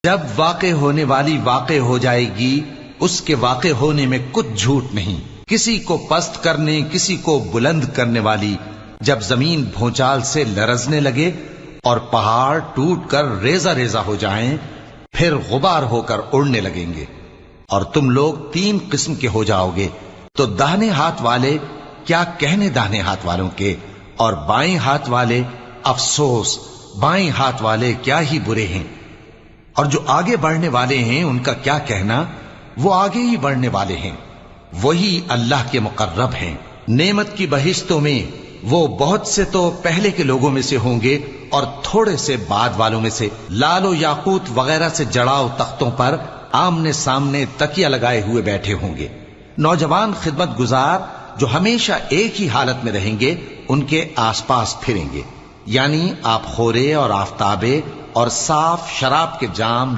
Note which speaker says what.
Speaker 1: جب واقع ہونے والی واقع ہو جائے گی، اس کے واقع ہونے میں کچھ جھوٹ نہیں، کسی کو پست کرنے کسی کو بلند کرنے والی، جب زمین بھونچال سے لرزنے لگے اور پہاڑ ٹوٹ کر ریزہ ریزہ ہو جائیں، پھر غبار ہو کر اڑنے لگیں گے، اور تم لوگ 3 قسم کے ہو جاؤ گے، تو داہنے ہاتھ والے کیا کہنے داہنے ہاتھ والوں کے، اور بائیں ہاتھ والے افسوس بائیں ہاتھ والے کیا ہی برے ہیں، اور جو آگے بڑھنے والے ہیں ان کا کیا کہنا، وہ آگے ہی بڑھنے والے ہیں، وہی اللہ کے مقرب ہیں۔ نعمت کی بہشتوں میں وہ بہت سے تو پہلے کے لوگوں میں سے ہوں گے اور تھوڑے سے بعد والوں میں سے، لال و یاقوت وغیرہ سے جڑاؤ تختوں پر آمنے سامنے تکیہ لگائے ہوئے بیٹھے ہوں گے۔ نوجوان خدمت گزار جو ہمیشہ ایک ہی حالت میں رہیں گے ان کے آس پاس پھریں گے، یعنی آپ خورے اور آفتابے اور صاف شراب کے جام